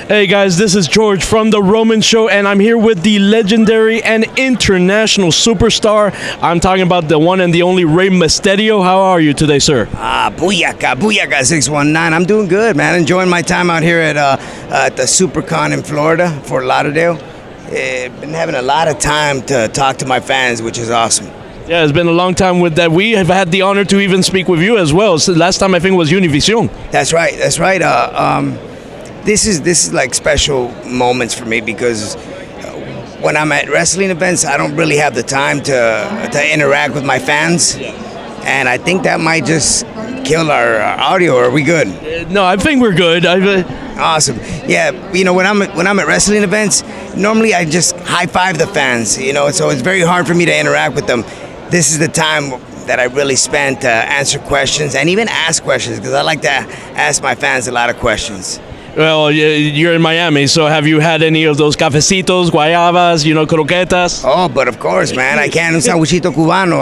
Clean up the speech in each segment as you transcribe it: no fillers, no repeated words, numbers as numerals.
Hey guys, this is George from The Roman Show, and I'm here with the legendary and international superstar. I'm talking about the one and the only Rey Mysterio. How are you today, sir? Booyaka 619. I'm doing good, man. Enjoying my time out here at the Supercon in Florida, Fort Lauderdale. Been having a lot of time to talk to my fans, which is awesome. Yeah, it's been a long time with that. We have had the honor to even speak with you as well. So last time I think was Univision. That's right. This is like special moments for me because when I'm at wrestling events, I don't really have the time to interact with my fans, and I think that might just kill our audio. Are we good? No, I think we're good. Awesome. Yeah, when I'm at wrestling events, normally I just high five the fans. So it's very hard for me to interact with them. This is the time that I really spend to answer questions and even ask questions because I like to ask my fans a lot of questions. Well, you're in Miami, so have you had any of those cafecitos, guayabas, croquetas? Oh, but of course, man. I can't. Un sandwichito cubano.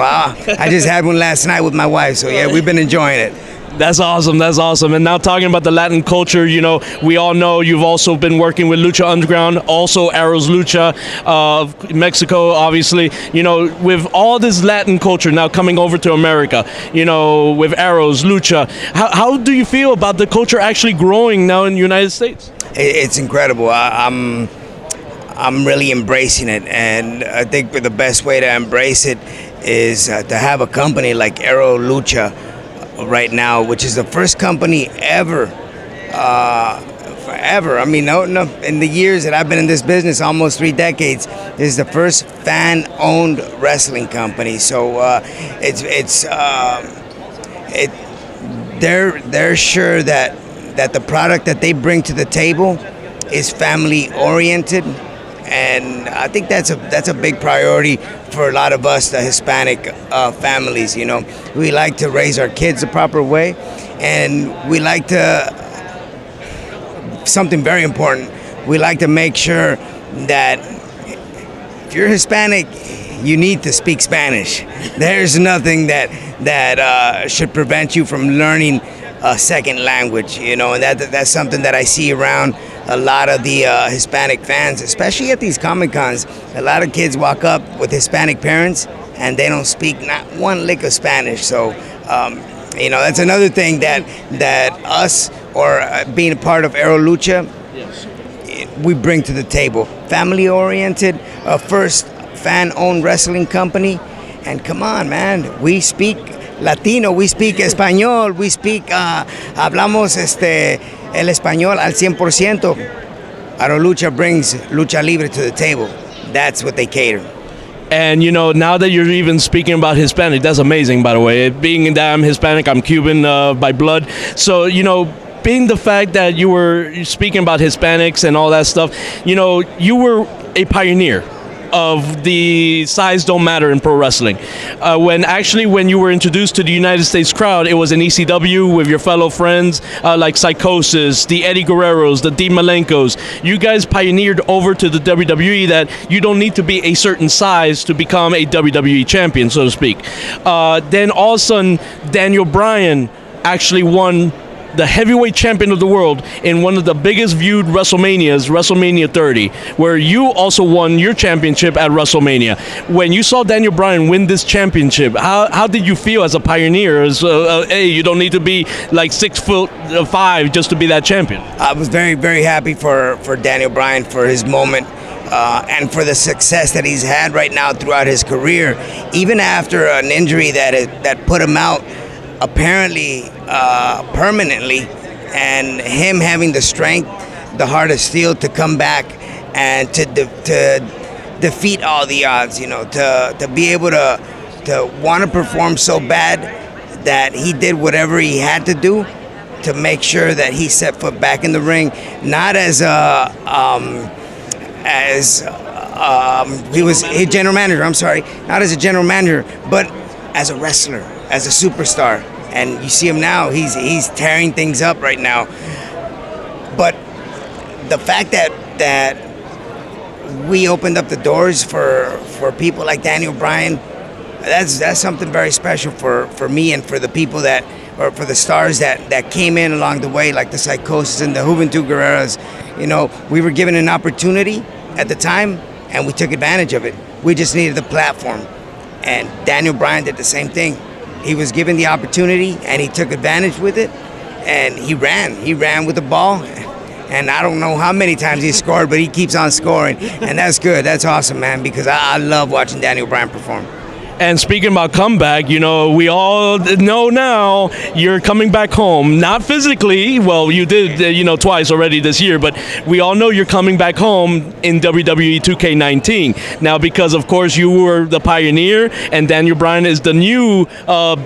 I just had one last night with my wife, so yeah, we've been enjoying it. That's awesome. That's awesome. And now talking about the Latin culture, we all know you've also been working with Lucha Underground, also Arrows Lucha, Mexico, obviously. With all this Latin culture now coming over to America, with Arrows, Lucha, how do you feel about the culture actually growing now in the United States? It's incredible. I'm really embracing it, and I think the best way to embrace it is to have a company like Arrow Lucha right now, which is the first company ever. I mean, no, in the years that I've been in this business, almost 3 decades, this is the first fan-owned wrestling company. So they're sure that the product that they bring to the table is family-oriented. And I think that's a big priority for a lot of us, the Hispanic families. We like to raise our kids the proper way, and we like to, something very important, we like to make sure that if you're Hispanic, you need to speak Spanish. There's nothing that should prevent you from learning a second language, and that's something that I see around a lot of the Hispanic fans, especially at these Comic Cons. A lot of kids walk up with Hispanic parents and they don't speak not one lick of Spanish. So, that's another thing that us, or being a part of Arrow Lucha, we bring to the table. Family-oriented, first fan-owned wrestling company. And come on, man, we speak Latino, we speak Español, we speak, hablamos el español al 100%. Arrow Lucha brings lucha libre to the table. That's what they cater. And now that you're even speaking about Hispanic, that's amazing, by the way. Being that I'm Hispanic, I'm Cuban by blood. So, being the fact that you were speaking about Hispanics and all that stuff, you were a pioneer of the size don't matter in pro wrestling. When you were introduced to the United States crowd, it was an ECW with your fellow friends like Psychosis, the Eddie Guerreros, the Dean Malenkos. You guys pioneered over to the WWE that you don't need to be a certain size to become a WWE champion, so to speak. Then all of a sudden, Daniel Bryan actually won the heavyweight champion of the world in one of the biggest viewed WrestleManias, WrestleMania 30, where you also won your championship at WrestleMania. When you saw Daniel Bryan win this championship, how did you feel as a pioneer? As hey, you don't need to be like 6'5" just to be that champion. I was very, very happy for Daniel Bryan, for his moment. And for the success that he's had right now throughout his career, even after an injury that put him out apparently permanently, and him having the strength, the heart of steel to come back and to defeat all the odds, to be able to want to perform so bad that he did whatever he had to do to make sure that he set foot back in the ring, not as he was a general manager. I'm sorry, not as a general manager, but as a wrestler, as a superstar. And you see him now; he's tearing things up right now. But the fact that we opened up the doors for people like Daniel Bryan, that's something very special for me and for the people that, or for the stars that came in along the way, like the Psychosis and the Juventud Guerreras. You know, we were given an opportunity at the time, and we took advantage of it. We just needed the platform. And Daniel Bryan did the same thing. He was given the opportunity, and he took advantage with it, and he ran. He ran with the ball, and I don't know how many times he scored, but he keeps on scoring, and that's good. That's awesome, man, because I love watching Daniel Bryan perform. And speaking about comeback, you know, we all know now you're coming back home. Not physically. Well, you did, twice already this year. But we all know you're coming back home in WWE 2K19. Now, because, of course, you were the pioneer and Daniel Bryan is the new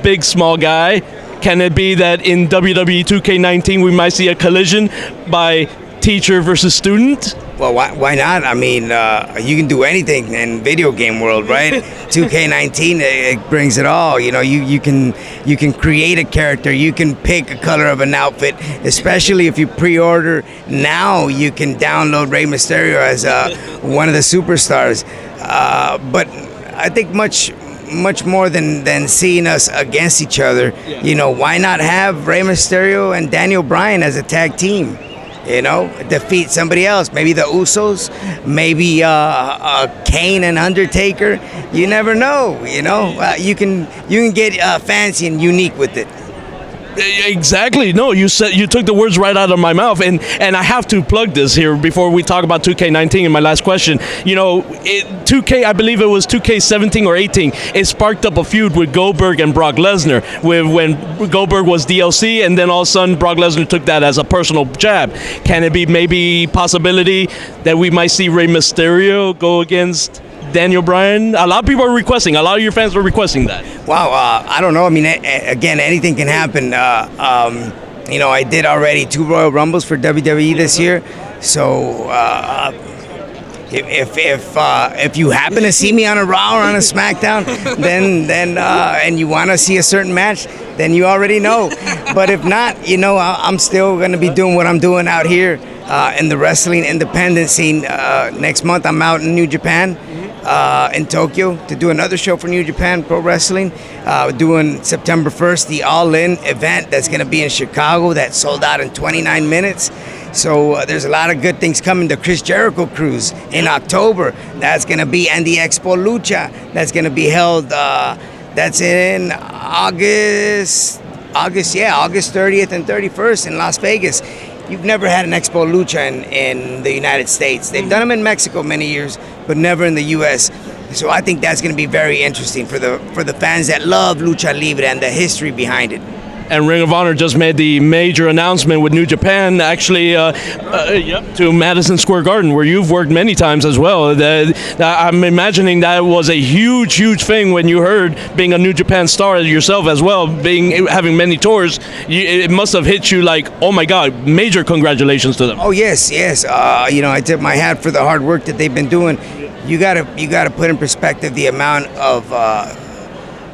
big, small guy. Can it be that in WWE 2K19 we might see a collision by teacher versus student? Well, why not? I mean, you can do anything in video game world, right? 2K19, it brings it all. You know, you can create a character. You can pick a color of an outfit, especially if you pre-order now. You can download Rey Mysterio as one of the superstars. But I think much more than seeing us against each other. Yeah. You know, why not have Rey Mysterio and Daniel Bryan as a tag team? You know, defeat somebody else. Maybe the Usos, maybe Kane and Undertaker. You never know. You know, you can get fancy and unique with it. Exactly. No, you took the words right out of my mouth, and I have to plug this here before we talk about 2K19 in my last question. You know, 2K, I believe it was 2K17 or 18. It sparked up a feud with Goldberg and Brock Lesnar, when Goldberg was DLC, and then all of a sudden Brock Lesnar took that as a personal jab. Can it be maybe possibility that we might see Rey Mysterio go against Daniel Bryan? A lot of people are requesting. A lot of your fans are requesting that. Wow, I don't know. I mean, again, anything can happen. You know, I did already 2 Royal Rumbles for WWE this year, so if you happen to see me on a Raw or on a SmackDown, then and you want to see a certain match, then you already know. But if not, you know, I'm still going to be doing what I'm doing out here in the wrestling independent scene. Next month, I'm out in New Japan. In Tokyo to do another show for New Japan Pro Wrestling. Doing September 1st, the All-In event that's going to be in Chicago that sold out in 29 minutes. So there's a lot of good things coming. The Chris Jericho Cruise in October. That's going to be, and the Expo Lucha that's going to be held. That's in August 30th and 31st in Las Vegas. You've never had an Expo Lucha in the United States. They've done them in Mexico many years, but never in the U.S. So I think that's going to be very interesting for the fans that love Lucha Libre and the history behind it. And Ring of Honor just made the major announcement with New Japan, actually, to Madison Square Garden, where you've worked many times as well. I'm imagining that was a huge, huge thing when you heard, being a New Japan star yourself as well, having many tours. It must have hit you like, oh my God, major congratulations to them. Oh yes. You know, I tip my hat for the hard work that they've been doing. You gotta put in perspective the amount of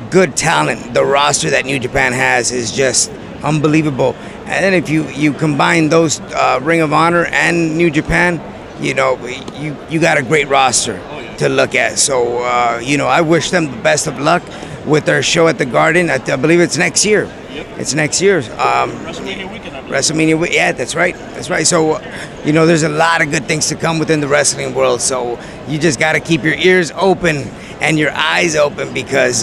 good talent. The roster that New Japan has is just unbelievable. And then if you combine those Ring of Honor and New Japan, you know, you got a great roster to look at. So you know, I wish them the best of luck with their show at the Garden. I believe it's next year. Yep. It's next year. WrestleMania weekend. WrestleMania, yeah, that's right. So, you know, there's a lot of good things to come within the wrestling world. So you just got to keep your ears open and your eyes open, because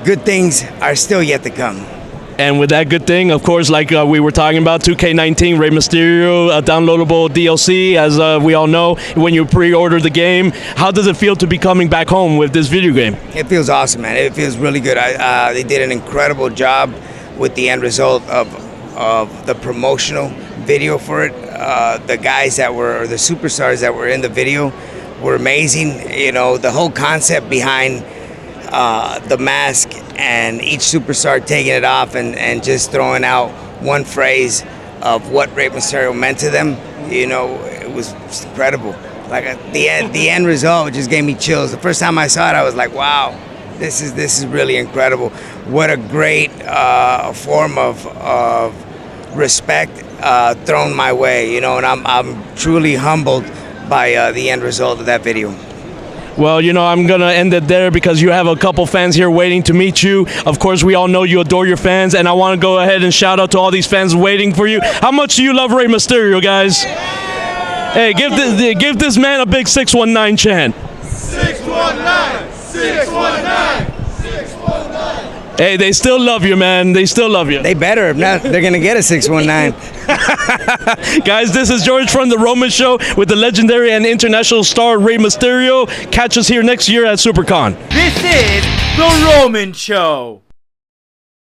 good things are still yet to come. And with that good thing, of course, like we were talking about, 2K19, Rey Mysterio, a downloadable DLC, as we all know, when you pre-order the game. How does it feel to be coming back home with this video game? It feels awesome, man. It feels really good. They did an incredible job with the end result of the promotional video for it. The guys that were, the superstars that were in the video were amazing. You know, the whole concept behind the mask and each superstar taking it off and just throwing out one phrase of what Rey Mysterio meant to them, you know, it was incredible. Like the end result just gave me chills. The first time I saw it, I was like, wow, this is really incredible. What a great form of respect thrown my way, you know, and I'm truly humbled by the end result of that video. Well, I'm going to end it there because you have a couple fans here waiting to meet you. Of course, we all know you adore your fans, and I want to go ahead and shout out to all these fans waiting for you. How much do you love Rey Mysterio, guys? Hey, give this man a big 619 chant. 619! 619! 619! Hey, they still love you, man. They still love you. They better. If not, they're going to get a 619. Guys, this is George from The Roman Show with the legendary and international star Rey Mysterio. Catch us here next year at Supercon. This is The Roman Show.